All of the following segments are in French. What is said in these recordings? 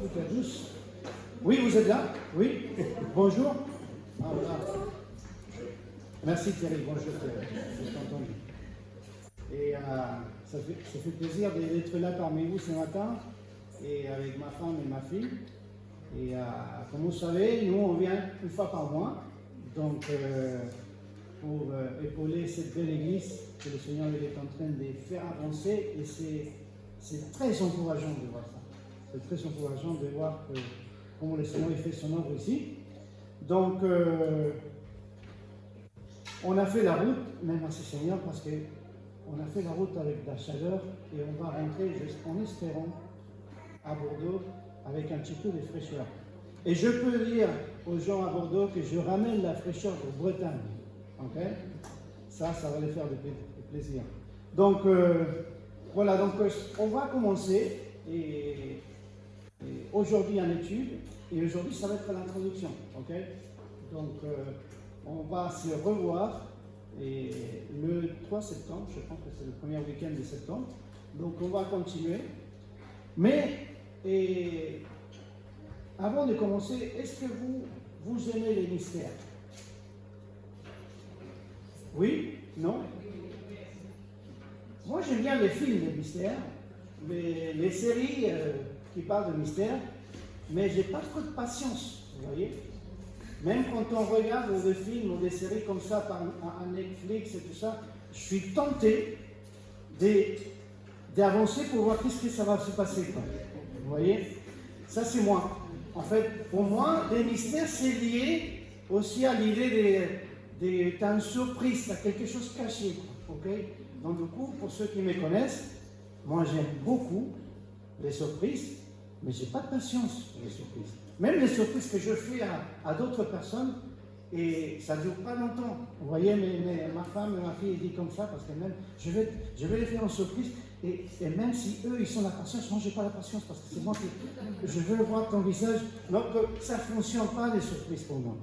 toutes et à tous. Oui, vous êtes là? Oui. Bonjour. Ah, voilà. Merci Thierry, bonjour Thierry. Je t'ai entendu. Et ça fait plaisir d'être là parmi vous ce matin, et avec ma femme et ma fille. Et comme vous savez, nous on vient une fois par mois, donc pour épauler cette belle église que le Seigneur est en train de faire avancer, et c'est très encourageant de voir ça. C'est très encourageant de voir comment le Seigneur fait son œuvre ici. Donc, on a fait la route, même merci Seigneur, parce qu'on a fait la route avec la chaleur, et on va rentrer en espérant à Bordeaux avec un petit peu de fraîcheur. Et je peux dire aux gens à Bordeaux que je ramène la fraîcheur de Bretagne. Ok? Ça va les faire de plaisir. Donc, voilà, donc on va commencer et aujourd'hui en étude, et aujourd'hui ça va être l'introduction. Ok? Donc, on va se revoir et le 3 septembre, je pense que c'est le premier week-end de septembre. Donc, on va continuer. Mais, avant de commencer, est-ce que vous aimez les mystères? Oui? Non? Moi, j'aime bien les films de mystères, les séries qui parlent de mystères, mais j'ai pas trop de patience, vous voyez? Même quand on regarde des films ou des séries comme ça par Netflix et tout ça, je suis tenté d'avancer pour voir qu'est-ce que ça va se passer, quoi. Vous voyez? Ça, c'est moi. En fait, pour moi, les mystères, c'est lié aussi à l'idée d'une surprise, à quelque chose caché. Ok? Donc, du coup, pour ceux qui me connaissent, moi, j'aime beaucoup les surprises, mais je n'ai pas de patience pour les surprises. Même les surprises que je fais à d'autres personnes, et ça ne dure pas longtemps. Vous voyez, ma femme et ma fille, elles disent comme ça, parce que même, je vais les faire en surprise, et même si eux, ils sont la patience, moi, je n'ai pas la patience, parce que c'est moi que je veux voir ton visage. Donc, ça ne fonctionne pas, les surprises pour moi.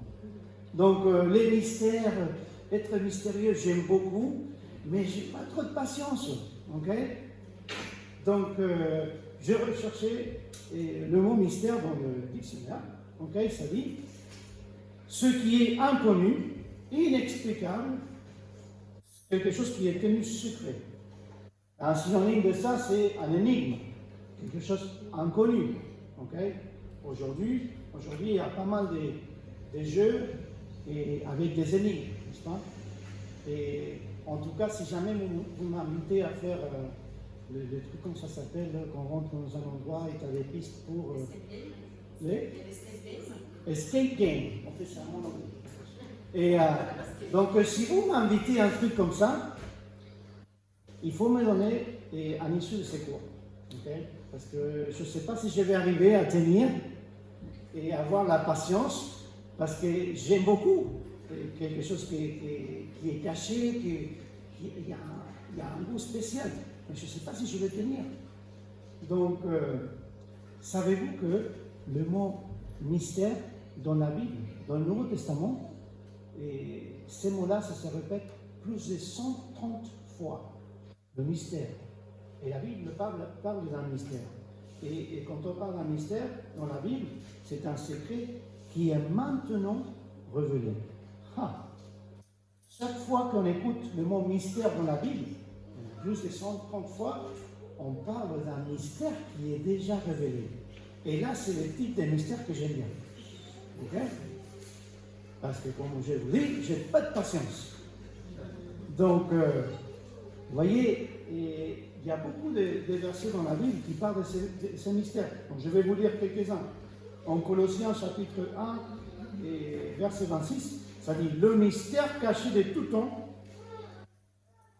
Donc, les mystères, être mystérieux, j'aime beaucoup, mais je n'ai pas trop de patience. Ok? Donc, j'ai recherché le mot mystère dans le dictionnaire. Ok? Ça dit ce qui est inconnu, inexplicable, quelque chose qui est tenu secret. Un synonyme de ça, c'est un énigme, quelque chose inconnu. Okay? Aujourd'hui, il y a pas mal de jeux avec des énigmes, n'est-ce pas? Et en tout cas, si jamais vous m'invitez à faire le truc comme ça s'appelle, qu'on rentre dans un endroit et tu as des pistes pour les escape game, on fait ça en anglais. Et donc, si vous m'invitez à un truc comme ça, il faut me donner un issue de secours. Okay? Parce que je ne sais pas si je vais arriver à tenir et avoir la patience, parce que j'aime beaucoup quelque chose qui est caché, il y a un goût spécial. Mais je ne sais pas si je vais tenir. Donc, savez-vous que le mot mystère dans la Bible, dans le Nouveau Testament, et ces mots-là, ça se répète plus de 130 fois. Le mystère. Et la Bible parle d'un mystère. Et quand on parle d'un mystère dans la Bible, c'est un secret qui est maintenant révélé. Chaque fois qu'on écoute le mot mystère dans la Bible, plus de 130 fois, on parle d'un mystère qui est déjà révélé. Et là, c'est le type de mystère que j'aime bien. Ok? Parce que, comme je vous dis, je n'ai pas de patience. Donc, vous voyez, il y a beaucoup de versets dans la Bible qui parlent de ces mystères. Donc, je vais vous lire quelques-uns. En Colossiens chapitre 1 et verset 26, ça dit « Le mystère caché de tout temps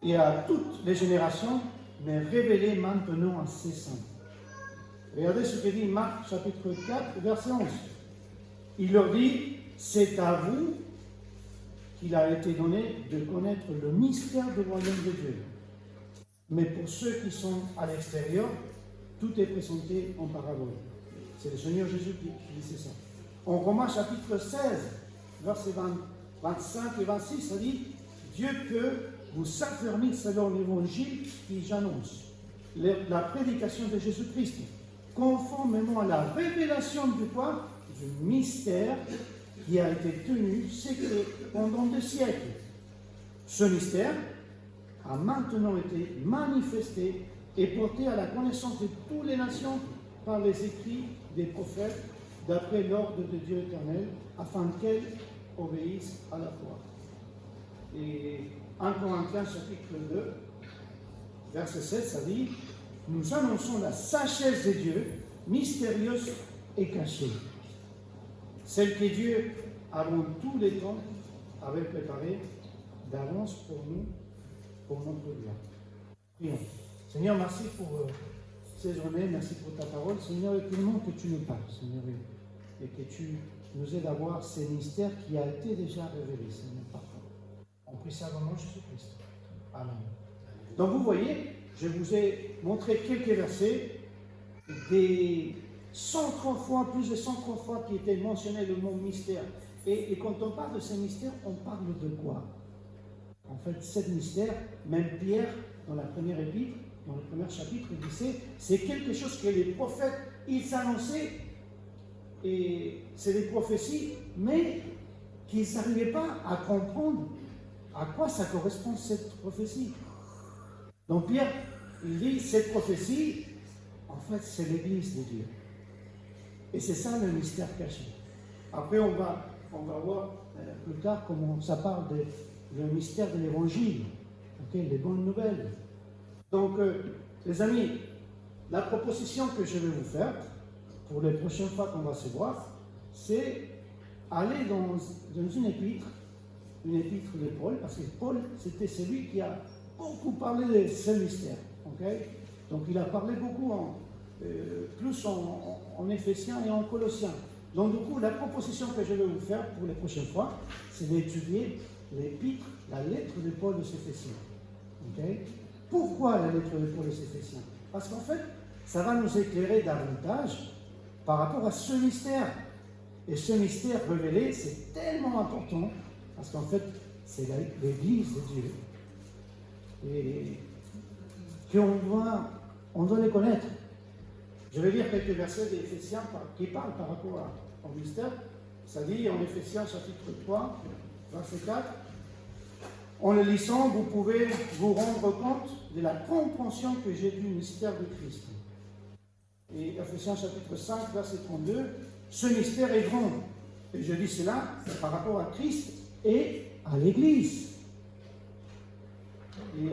et à toutes les générations, mais révélé maintenant à ses saints. » Regardez ce que dit Marc chapitre 4, verset 11. Il leur dit « C'est à vous qu'il a été donné de connaître le mystère du royaume de Dieu. Mais pour ceux qui sont à l'extérieur, tout est présenté en parabole. » C'est le Seigneur Jésus qui disait ça. En Romains chapitre 16, versets 25 et 26, ça dit « Dieu peut vous affermir selon l'évangile qui j'annonce, la prédication de Jésus-Christ. conformément à la révélation du quoi? Du mystère qui a été tenu secret pendant des siècles. Ce mystère a maintenant été manifesté et porté à la connaissance de toutes les nations par les écrits des prophètes, d'après l'ordre de Dieu éternel, afin qu'elles obéissent à la foi. Et 1 Corinthiens chapitre 2, verset 7, ça dit, nous annonçons la sagesse de Dieu, mystérieuse et cachée, celle que Dieu, avant tous les temps, avait préparée d'avance pour nous, pour notre bien. Prions. Seigneur, merci pour ces journées, merci pour ta parole. Seigneur, et tout le monde que tu nous parles, Seigneur, et que tu nous aides à voir ces mystères qui a été déjà révélés, Seigneur, parfois. On prie ça au nom de Jésus-Christ. Amen. Donc vous voyez, je vous ai montré quelques versets, des 130 fois, plus de 130 fois qui était mentionné le mot mystère. Et quand on parle de ces mystères, on parle de quoi? En fait, ces mystères, même Pierre, dans la première épître, dans le premier chapitre, il disait, c'est quelque chose que les prophètes, ils annonçaient, et c'est des prophéties, mais qu'ils n'arrivaient pas à comprendre à quoi ça correspond cette prophétie. Donc Pierre, il dit, cette prophétie, en fait, c'est l'Église de Dieu. Et c'est ça le mystère caché. Après, on va voir plus tard comment ça parle du mystère de l'Évangile, okay, les bonnes nouvelles. Donc, les amis, la proposition que je vais vous faire, pour les prochaines fois qu'on va se voir, c'est aller dans une épître de Paul, parce que Paul, c'était celui qui a beaucoup parlé de ce mystère. Okay? Donc, il a parlé beaucoup plus en Éphésiens et en Colossiens. Donc, du coup, la proposition que je vais vous faire pour les prochaines fois, c'est d'étudier l'épître, la lettre de Paul aux Éphésiens. Okay? Pourquoi la lettre de Paul aux Éphésiens? Parce qu'en fait, ça va nous éclairer davantage par rapport à ce mystère. Et ce mystère révélé, c'est tellement important, parce qu'en fait, c'est l'Église de Dieu. Et on doit les connaître. Je vais lire quelques versets d'Éphésiens qui parlent par rapport au mystère. Ça dit en Éphésiens chapitre 3, verset 4, en le lisant, vous pouvez vous rendre compte de la compréhension que j'ai du mystère de Christ. Et Éphésiens chapitre 5, verset 32, ce mystère est grand. Et je dis cela par rapport à Christ et à l'Église. Et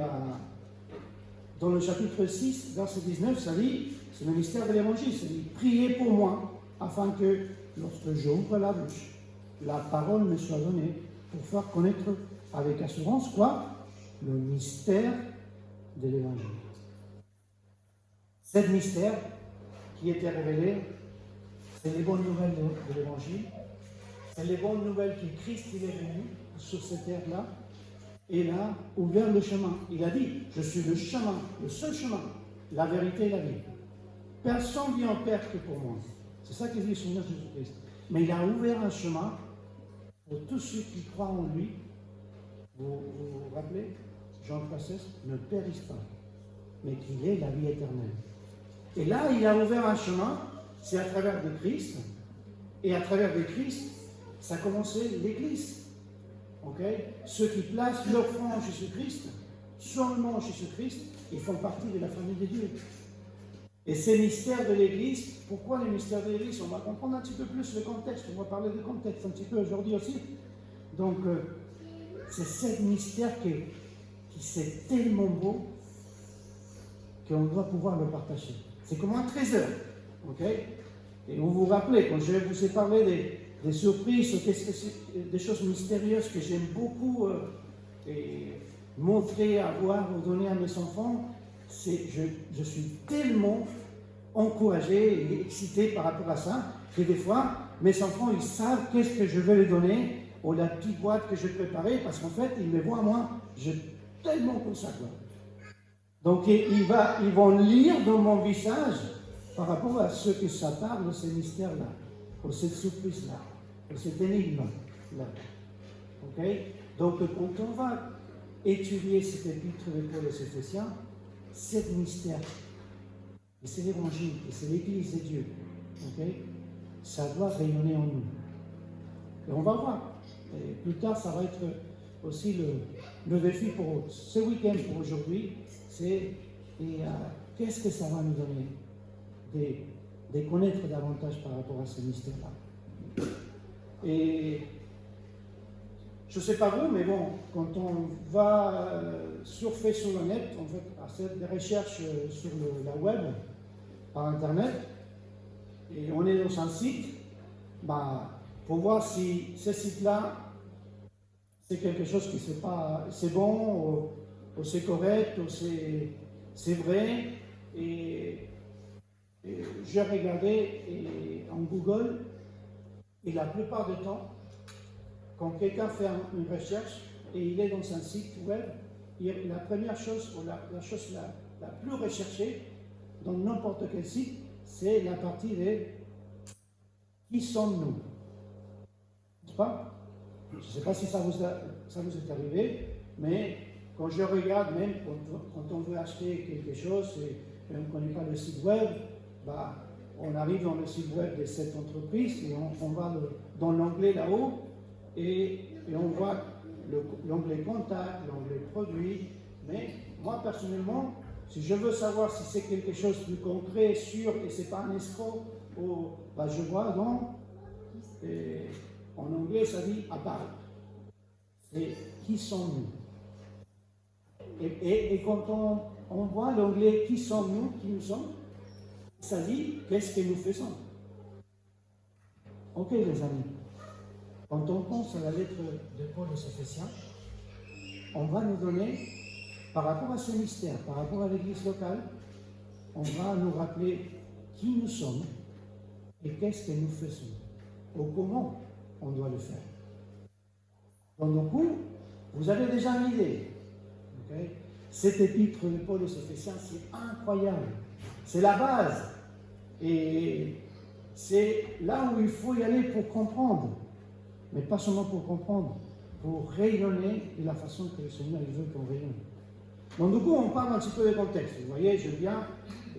dans le chapitre 6, verset 19, ça dit, c'est le mystère de l'Évangile, ça dit, priez pour moi, afin que, lorsque j'ouvre la bouche, la parole me soit donnée pour faire connaître avec assurance quoi? Le mystère de l'Évangile. Ce mystère qui était révélé, c'est les bonnes nouvelles de l'Évangile, c'est les bonnes nouvelles que Christ il est venu sur cette terre-là, et il a ouvert le chemin. Il a dit, je suis le chemin, le seul chemin, la vérité et la vie. Personne ne vient au Père que pour moi. C'est ça que dit le Seigneur Jésus-Christ. Mais il a ouvert un chemin pour tous ceux qui croient en lui. Vous vous rappelez, Jean 3,16, ne périsse pas, mais qu'il ait la vie éternelle. Et là, il a ouvert un chemin, c'est à travers de Christ, et à travers de Christ, ça a commencé l'Église. Okay? Ceux qui placent leur foi en Jésus-Christ, seulement en Jésus-Christ, ils font partie de la famille de Dieu. Et ces mystères de l'Église, pourquoi les mystères de l'Église? On va comprendre un petit peu plus le contexte, on va parler du contexte un petit peu aujourd'hui aussi. Donc, c'est ce mystère qui c'est tellement beau qu'on doit pouvoir le partager. C'est comme un trésor, ok? Et vous vous rappelez, quand je vous ai parlé des surprises, des choses mystérieuses que j'aime beaucoup montrer, avoir ou donner à mes enfants, je suis tellement encouragé et excité par rapport à ça, que des fois, mes enfants, ils savent qu'est-ce que je veux les donner, ou la petite boîte que j'ai préparée, parce qu'en fait, ils me voient, moi, je tellement comme ça, quoi. Donc, ils vont lire dans mon visage par rapport à ce que ça parle de ces mystères-là, de cette surprise-là, de cette énigme-là. Ok? Donc, quand on va étudier cet épître de Paul aux Éphésiens, ce mystère et c'est l'Évangile, et c'est l'Église de Dieu. Okay? Ça doit rayonner en nous. Et on va voir. Et plus tard, ça va être aussi le défi pour ce week-end, pour aujourd'hui, c'est qu'est-ce que ça va nous donner de connaître davantage par rapport à ce mystère-là. Et je ne sais pas vous, mais bon, quand on va surfer sur le net, on fait des recherches sur la web, par Internet, et on est dans un site, pour voir si ce site-là, c'est quelque chose qui c'est bon, ou c'est correct, ou c'est vrai. Et j'ai regardé en Google, et la plupart du temps, quand quelqu'un fait une recherche et il est dans un site web, la première chose, ou la chose la plus recherchée dans n'importe quel site, c'est la partie de qui sommes-nous? N'est-ce pas? Je ne sais pas si ça vous est arrivé, mais quand je regarde, même quand on veut acheter quelque chose et on ne connaît pas le site web, on arrive dans le site web de cette entreprise et on va dans l'onglet là-haut et on voit l'onglet contact, l'onglet produit. Mais moi, personnellement, si je veux savoir si c'est quelque chose de plus concret, sûr, et ce n'est pas un escroc, je vois en anglais, ça dit « about ». C'est « qui sommes-nous » et quand on voit l'onglet « qui sommes-nous », qui nous sommes, ça dit « qu'est-ce que nous faisons ». Ok les amis, quand on pense à la lettre de Paul aux Éphésiens, on va nous donner, par rapport à ce mystère, par rapport à l'église locale, on va nous rappeler qui nous sommes et qu'est-ce que nous faisons, ou comment on doit le faire. Donc, vous avez déjà une idée. Okay? Cet épître de Paul aux Éphésiens, c'est incroyable. C'est la base. Et c'est là où il faut y aller pour comprendre. Mais pas seulement pour comprendre, pour rayonner de la façon que le Seigneur il veut qu'on rayonne. Donc, du coup, on parle un petit peu de contexte. Vous voyez, je viens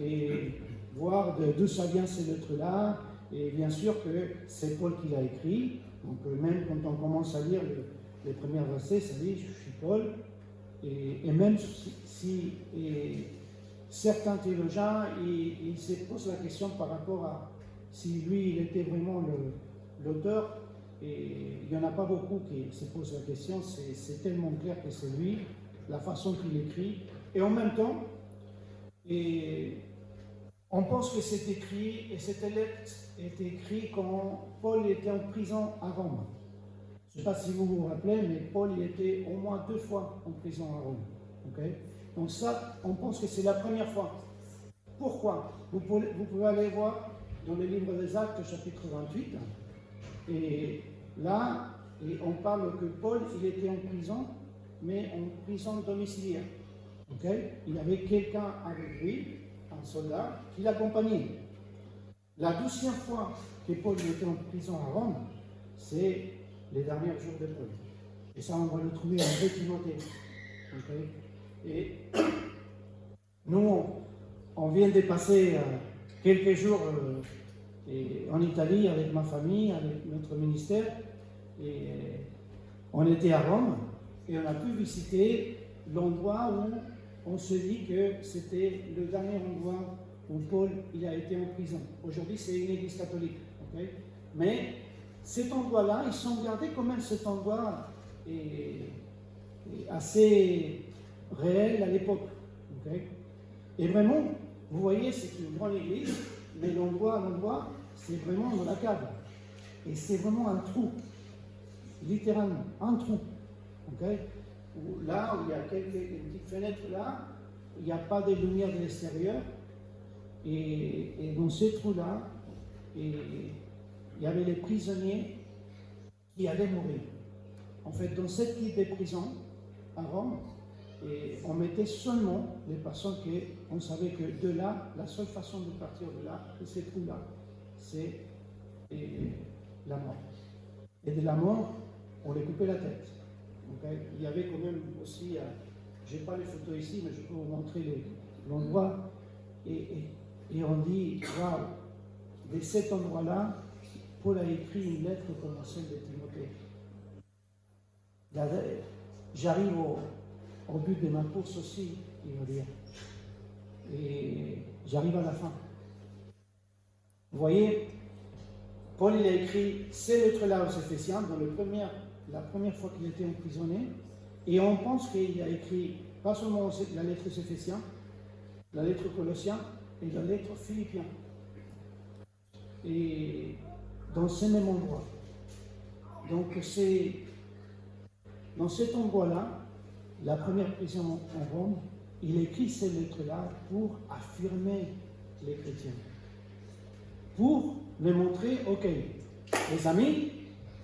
et voir d'où ça vient ces lettres-là. Et bien sûr que c'est Paul qui l'a écrit. Donc, même quand on commence à lire les premiers versets, ça dit « Je suis Paul ». Et même si certains théologiens, ils se posent la question par rapport à si lui, il était vraiment l'auteur. Et il n'y en a pas beaucoup qui se posent la question. C'est tellement clair que c'est lui, la façon qu'il écrit. Et en même temps, on pense que c'est écrit, et cette lettre est écrite quand Paul était en prison à Rome. Je ne sais pas si vous vous rappelez, mais Paul il était au moins 2 fois en prison à Rome. Okay? Donc ça, on pense que c'est la première fois. Pourquoi? Vous pouvez aller voir dans le livre des Actes, chapitre 28, et là, on parle que Paul, il était en prison, mais en prison domiciliaire. Okay? Il avait quelqu'un avec lui, un soldat, qui l'accompagnait. La 12e fois que Paul était en prison à Rome, c'est les derniers jours de Paul. Et ça, on va le trouver en 2 Timothée. Okay? Et nous, on vient de passer quelques jours en Italie avec ma famille, avec notre ministère. Et on était à Rome et on a pu visiter l'endroit où on se dit que c'était le dernier endroit où Paul il a été en prison. Aujourd'hui, c'est une église catholique. Okay? Mais cet endroit-là, ils sont gardés quand même, cet endroit est assez réel à l'époque. Okay? Et vraiment, vous voyez, c'est une grande église, mais l'endroit, c'est vraiment dans la cave. Et c'est vraiment un trou, littéralement, un trou. Okay? Là où il y a une petite fenêtre là, il n'y a pas de lumière de l'extérieur. Et dans ce trou-là, il y avait les prisonniers qui allaient mourir. En fait, dans cette type de prison, à Rome, on mettait seulement les personnes qu'on savait que de là, la seule façon de partir de là, de ce trou-là, c'est la mort. Et de la mort, on les coupait la tête. Okay? Il y avait quand même aussi, je n'ai pas les photos ici, mais je peux vous montrer l'endroit. Et Et on dit, waouh, de cet endroit-là, Paul a écrit une lettre comme celle de Timothée. J'arrive au but de ma course aussi, il va dire. Et j'arrive à la fin. Vous voyez, Paul il a écrit ces lettres-là aux Éphésiens dans la première fois qu'il était emprisonné. Et on pense qu'il a écrit pas seulement la lettre aux Éphésiens, la lettre aux Colossiens et la lettre aux Philippiens. Et dans ce même endroit. Donc c'est dans cet endroit-là, la première prison en Rome, il écrit ces lettres-là pour affirmer les chrétiens. Pour leur montrer, ok, les amis,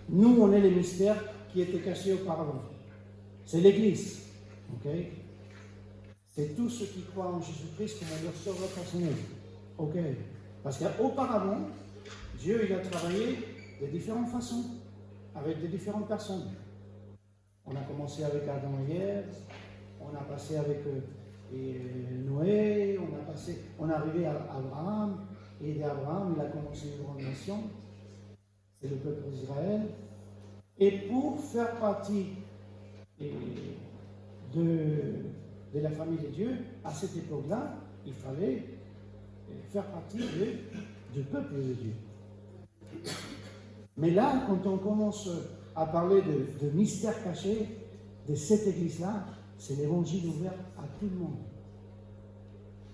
nous on est les mystères qui étaient cachés auparavant. C'est l'Église, ok? C'est tous ceux qui croient en Jésus-Christ comme leur sauveur personnel, ok? Parce qu'auparavant, Dieu il a travaillé de différentes façons, avec de différentes personnes. On a commencé avec Adam et Ève, on a passé avec Noé, on est arrivé à Abraham, et d'Abraham, il a commencé une grande nation, c'est le peuple d'Israël. Et pour faire partie de la famille de Dieu, à cette époque-là, il fallait faire partie du peuple de Dieu. Mais là, quand on commence à parler de mystère caché de cette église-là, c'est l'évangile ouvert à tout le monde.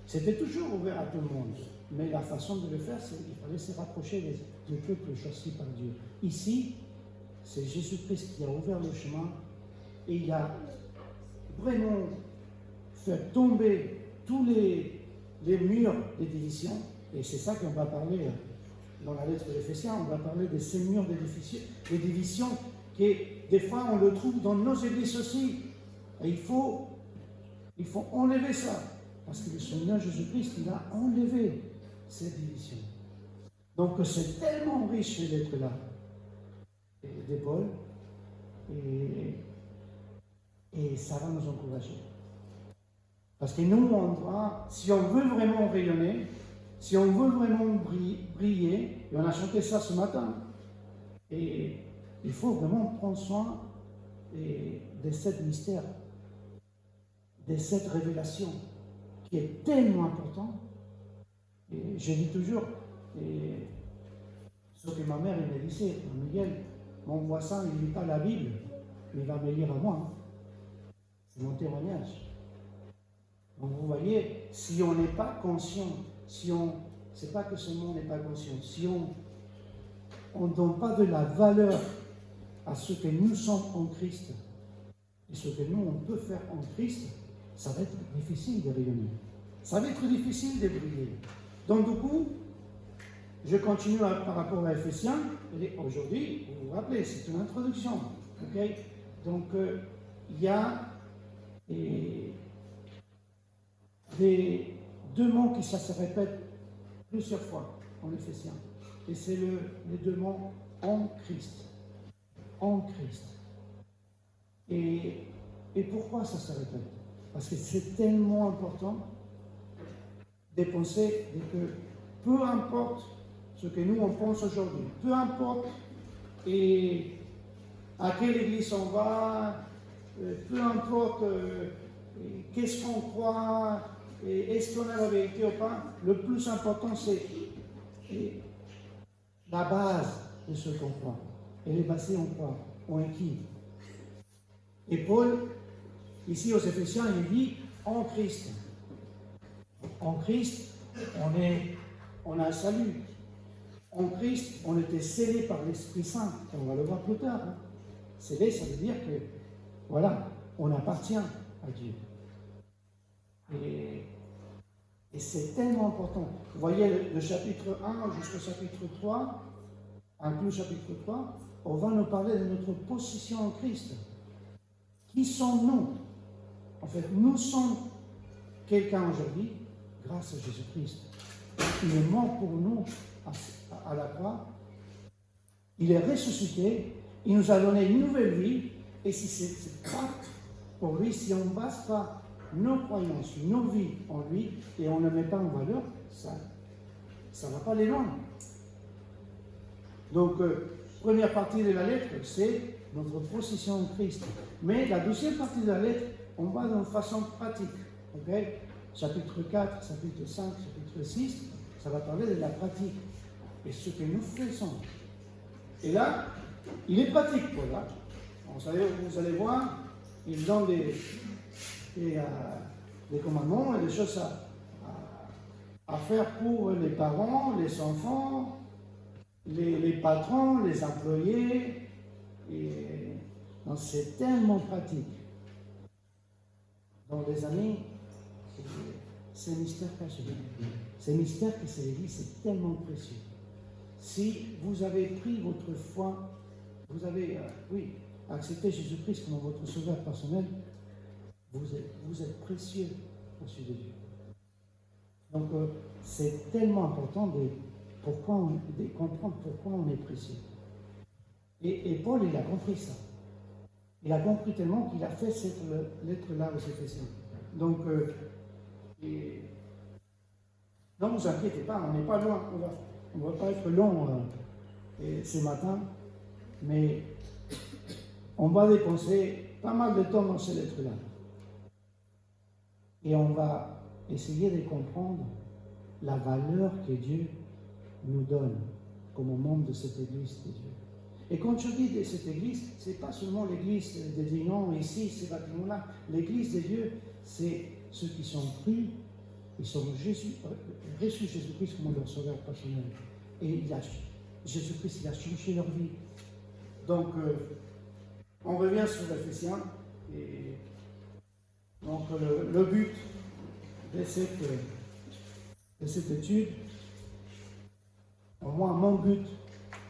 C'était toujours ouvert à tout le monde, mais la façon de le faire, c'est qu'il fallait se rapprocher du peuple choisi par Dieu. Ici, c'est Jésus-Christ qui a ouvert le chemin et il a vraiment fait tomber tous les murs des divisions. Et c'est ça qu'on va parler dans la lettre d'Éphésiens. On va parler de ces murs des divisions qui, des fois, on le trouve dans nos églises aussi. Et il faut enlever ça. Parce que le Seigneur Jésus-Christ, il a enlevé ces divisions. Donc c'est tellement riche ces lettres-là de Paul. Et ça va nous encourager. Parce que nous, on doit, si on veut vraiment rayonner, si on veut vraiment briller, et on a chanté ça ce matin, et il faut vraiment prendre soin de ce mystère, de cette révélation qui est tellement importante. Et je dis toujours, ce que ma mère me disait, Miguel, mon voisin, il ne lit pas la Bible, mais il va me lire à moi. C'est mon témoignage. Donc vous voyez, si on n'est pas conscient, c'est pas que ce monde n'est pas conscient, si on ne donne pas de la valeur à ce que nous sommes en Christ, et ce que nous, on peut faire en Christ, ça va être difficile de rayonner. Ça va être difficile de briller. Donc du coup, je continue par rapport à Éphésiens. Et aujourd'hui, vous vous rappelez, c'est une introduction. Okay? Donc, il y a deux mots qui ça se répète plusieurs fois en Éphésiens. Et c'est les deux mots en Christ. En Christ. Et pourquoi ça se répète? Parce que c'est tellement important de penser que peu importe ce que nous on pense aujourd'hui, peu importe à quelle église on va, peu importe qu'est-ce qu'on croit, est-ce qu'on a la vérité ou pas, le plus important c'est la base de ce qu'on croit. Elle est basée en quoi? En qui? Et Paul, ici aux Éphésiens, il dit en Christ. En Christ, on a un salut. En Christ, on était scellés par l'Esprit Saint. On va le voir plus tard. Hein. Scellé, ça veut dire que, voilà, on appartient à Dieu. Et c'est tellement important. Vous voyez, le chapitre 1 jusqu'au chapitre 3, inclus chapitre 3, on va nous parler de notre position en Christ. Qui sommes-nous? En fait, nous sommes quelqu'un aujourd'hui grâce à Jésus-Christ. Il est mort pour nous à la croix. Il est ressuscité. Il nous a donné une nouvelle vie. Et si c'est pas pour lui, si on ne base pas nos croyances, nos vies en lui, et on ne met pas en valeur, ça ça ne va pas aller loin. Donc, première partie de la lettre, c'est notre position en Christ. Mais la deuxième partie de la lettre, on va d'une façon pratique. Okay? Chapitre 4, chapitre 5, chapitre 6, ça va parler de la pratique et ce que nous faisons. Et là, il est pratique, voilà. Vous allez voir, il donne des commandements et des choses à faire pour les parents, les enfants, les patrons, les employés. Et donc, c'est tellement pratique. Dans les années, c'est mystère caché. C'est mystère que c'est l'Église, c'est tellement précieux. Si vous avez pris votre foi, vous avez, accepté Jésus-Christ comme votre sauveur personnel, vous êtes précieux aux yeux de Dieu. Donc, c'est tellement important de comprendre pourquoi on est précieux. Et Paul, il a compris ça. Il a compris tellement qu'il a fait cette lettre-là aux Éphésiens. Donc, non, ne vous inquiétez pas, on n'est pas loin. On ne va pas être long ce matin, mais on va dépenser pas mal de temps dans ces lettres-là. Et on va essayer de comprendre la valeur que Dieu nous donne comme membre de cette Église de Dieu. Et quand je dis de cette Église, ce n'est pas seulement l'Église de Dinan, ici, ces bâtiments-là. L'Église de Dieu, c'est ceux qui sont pris, ils sont reçus Jésus-Christ comme leur sauveur personnel. Et Jésus-Christ, il a changé leur vie. Donc, on revient sur l'Éphésiens. Et donc, le but de cette étude, au moins mon but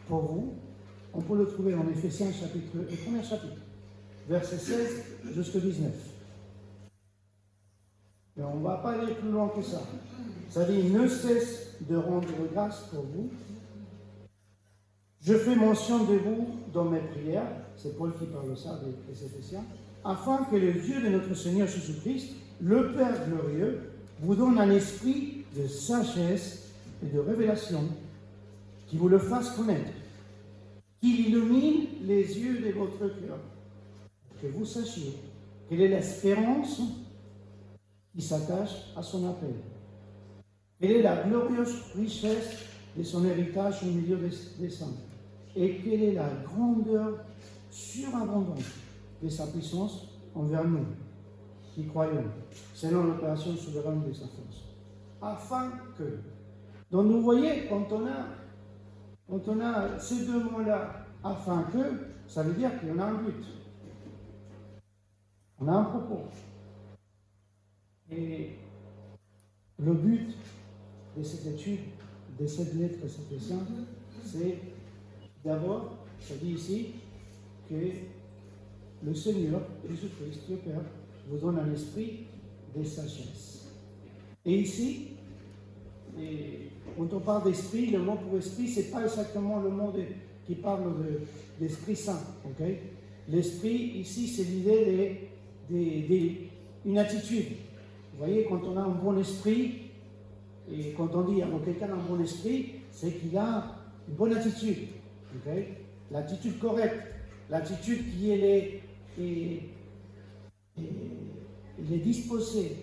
pour vous, on peut le trouver en Éphésiens, le premier chapitre, verset 16 jusqu'au 19. Et on ne va pas aller plus loin que ça. Ça dit, ne cesse de rendre grâce pour vous. Je fais mention de vous dans mes prières, c'est Paul qui parle de ça, des Éphésiens, afin que le Dieu de notre Seigneur Jésus-Christ, le Père glorieux, vous donne un esprit de sagesse et de révélation, qui vous le fasse connaître, qu'il illumine les yeux de votre cœur, que vous sachiez quelle est l'espérance qui s'attache à son appel, quelle est la glorieuse richesse de son héritage au milieu des saints, et quelle est la grandeur surabondante de sa puissance envers nous, qui croyons, selon l'opération souveraine de sa force. Afin que, donc vous voyez, quand on a ces deux mots-là, afin que, ça veut dire qu'on a un but. On a un propos. Et le but de cette étude, de cette lettre Éphésiens, c'est d'abord, ça dit ici, que le Seigneur, Jésus-Christ, le Père, vous donne un esprit de sagesse. Et ici, quand on parle d'esprit, le mot pour esprit, ce n'est pas exactement le mot qui parle d'Esprit Saint. Okay? L'esprit, ici, c'est l'idée d'une attitude. Vous voyez, quand on a un bon esprit, et quand on dit à quelqu'un a un bon esprit, c'est qu'il a une bonne attitude. Okay? L'attitude correcte, l'attitude qui est disposé.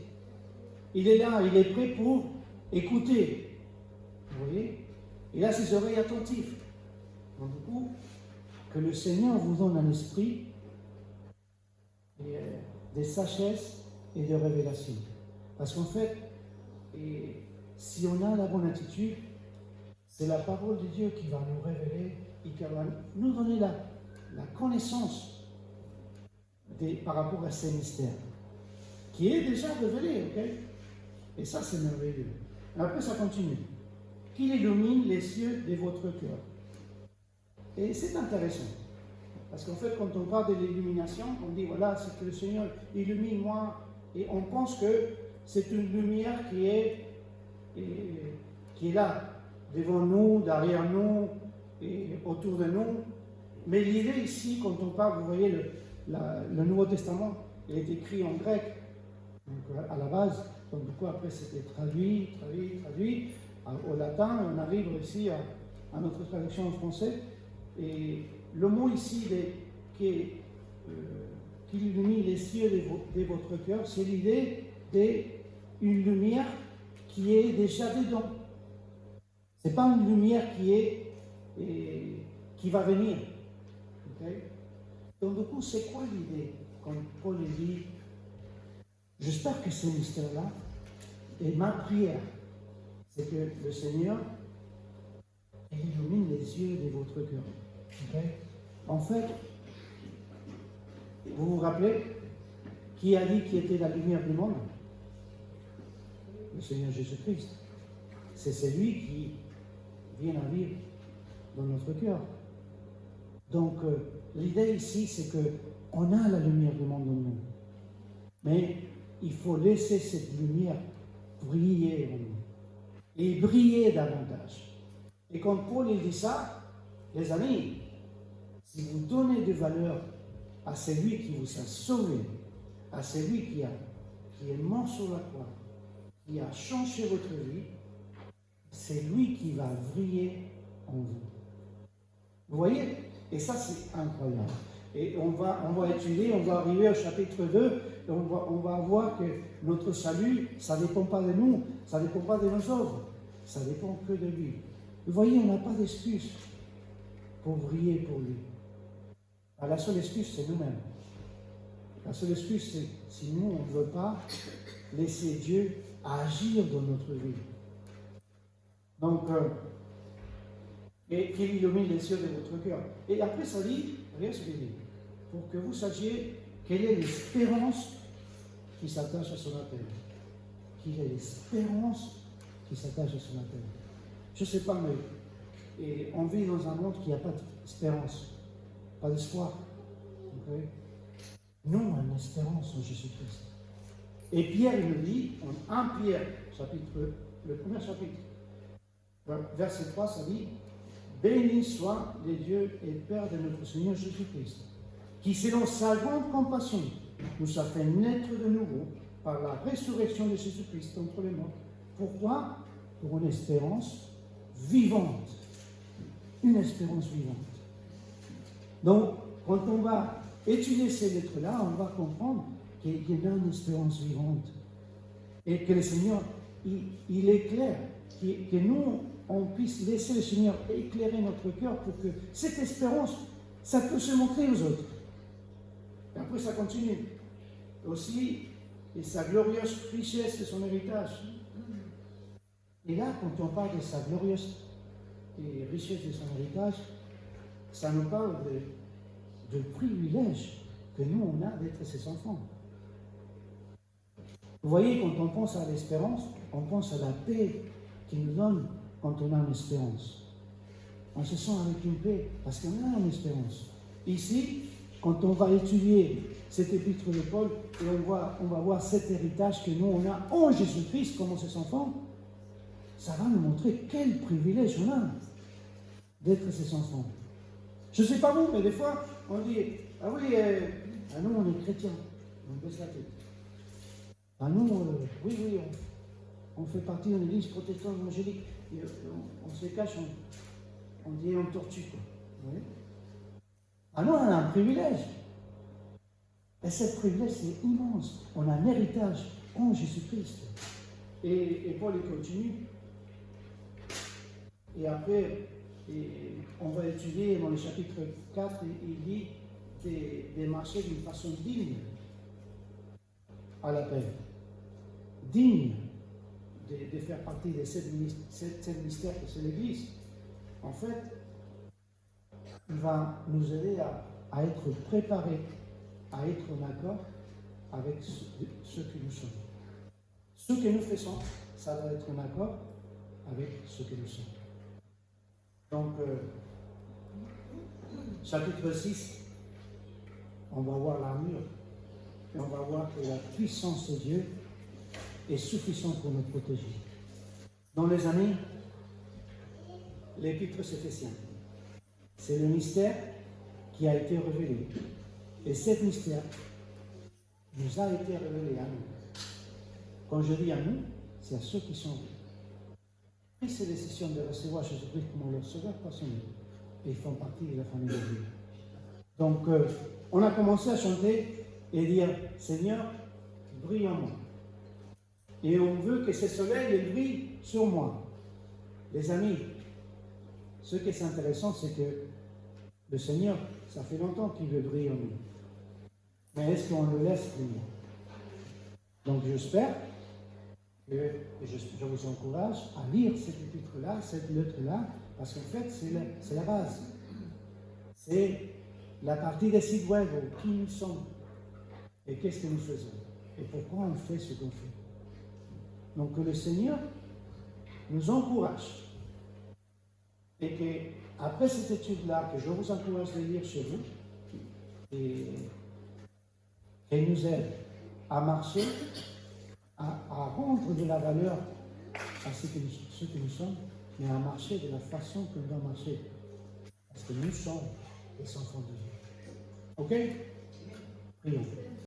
Il est là, il est prêt pour écouter. Vous voyez? Il a ses oreilles attentives. Donc, du coup, que le Seigneur vous donne un esprit de sagesse et de révélation. Parce qu'en fait, si on a la bonne attitude, c'est la parole de Dieu qui va nous révéler et qui va nous donner la connaissance par rapport à ces mystères, qui est déjà révélé, ok? Et ça, c'est merveilleux. Après, ça continue. Qu'il illumine les yeux de votre cœur. Et c'est intéressant. Parce qu'en fait, quand on parle de l'illumination, on dit, voilà, c'est que le Seigneur illumine moi. Et on pense que c'est une lumière qui est là, devant nous, derrière nous, et autour de nous. Mais l'idée ici, quand on parle, vous voyez, le Nouveau Testament, il est écrit en grec, donc à la base. Donc du coup, après, c'était traduit. au latin, on arrive ici à notre traduction en français. Et le mot ici qui illumine les yeux de votre cœur, c'est l'idée d'une lumière qui est déjà dedans. Ce n'est pas une lumière qui va venir. Okay? Donc du coup, c'est quoi l'idée quand Paul dit, j'espère que ce mystère-là, et ma prière, c'est que le Seigneur illumine les yeux de votre cœur. Okay? En fait, vous vous rappelez qui a dit qui était la lumière du monde? Le Seigneur Jésus-Christ. C'est celui qui vient à vivre dans notre cœur. Donc, l'idée ici, c'est qu'on a la lumière du monde en nous. Mais il faut laisser cette lumière briller en nous. Et briller davantage. Et quand Paul dit ça, les amis, si vous donnez de valeur à celui qui vous a sauvé, à celui qui est mort sur la croix, qui a changé votre vie, c'est lui qui va briller en vous. Vous voyez? Et ça, c'est incroyable. Et on va étudier, on va arriver au chapitre 2, et on va voir que notre salut, ça ne dépend pas de nous, ça ne dépend pas de nos œuvres, ça dépend que de lui. Vous voyez, on n'a pas d'excuse pour briller pour lui. Alors, la seule excuse, c'est nous-mêmes. La seule excuse, c'est si nous, on ne veut pas laisser Dieu agir dans notre vie. Donc, et qu'il illumine les yeux de votre cœur. Et après, ça dit, regarde ce qu'il dit, pour que vous sachiez quelle est l'espérance qui s'attache à son appel. Quelle est l'espérance qui s'attache à son appel. Je ne sais pas, mais et on vit dans un monde qui n'a pas d'espérance, pas d'espoir. Okay? Nous, on a une espérance en Jésus-Christ. Et Pierre, il nous dit, en 1 Pierre, le premier chapitre, verset 3, ça dit, béni soit le Dieu et Père de notre Seigneur Jésus-Christ, qui selon sa grande compassion nous a fait naître de nouveau par la résurrection de Jésus-Christ entre les morts. Pourquoi? Pour une espérance vivante. Une espérance vivante. Donc, quand on va étudier ces lettres-là, on va comprendre qu'il y a une espérance vivante. Et que le Seigneur, il éclaire, que nous, on puisse laisser le Seigneur éclairer notre cœur pour que cette espérance, ça peut se montrer aux autres. Et après, ça continue. Aussi, et sa glorieuse richesse de son héritage. Et là, quand on parle de sa glorieuse richesse de son héritage, ça nous parle de privilège que nous, on a d'être ses enfants. Vous voyez, quand on pense à l'espérance, on pense à la paix qu'il nous donne quand on a une espérance. On se sent avec une paix parce qu'on a une espérance. Ici, quand on va étudier cet épître de Paul et on va voir cet héritage que nous, on a en Jésus-Christ comme ses enfants, ça va nous montrer quel privilège on a d'être ses enfants. Je ne sais pas vous, mais des fois, on dit, ah oui, nous, on est chrétiens. On baisse la tête. Ah nous, oui, on fait partie d'une église protestante évangélique. On se cache, on dit on tortue, quoi. Vous voyez? Ah nous, on a un privilège. Et ce privilège, c'est immense. On a un héritage en Jésus-Christ. Et Paul, il continue. Et après, on va étudier dans le chapitre 4, il dit de marcher d'une façon digne à la paix. Digne de faire partie de cette mystère que c'est l'Église. En fait, il va nous aider à être préparés, à être en accord avec ce que nous sommes. Ce que nous faisons, ça doit être en accord avec ce que nous sommes. Donc, chapitre 6, on va voir l'armure et on va voir que la puissance de Dieu est suffisante pour nous protéger. Dans les années, l'épître s'Éphésiens, c'est le mystère qui a été révélé. Et cet mystère nous a été révélé à nous. Quand je dis à nous, c'est à ceux qui sont pris cette décision de recevoir Jésus-Christ comme leur sauveur personnel. Et ils font partie de la famille de Dieu. Donc, on a commencé à chanter et dire, Seigneur, brille en moi. Et on veut que ce soleil il brille sur moi. Les amis, ce qui est intéressant, c'est que le Seigneur, ça fait longtemps qu'il veut briller en nous. Mais est-ce qu'on le laisse briller? Donc j'espère que je vous encourage à lire cet épître-là, cette lettre-là, parce qu'en fait, c'est la base. C'est la partie des sites web, qui nous sommes et qu'est-ce que nous faisons et pourquoi on fait ce qu'on fait. Donc que le Seigneur nous encourage et qu'après cette étude-là, que je vous encourage de lire chez vous, et qu'elle nous aide à marcher, à rendre de la valeur à ce que nous sommes, mais à marcher de la façon que nous devons marcher. Parce que nous sommes des enfants de Dieu. Ok? Prions.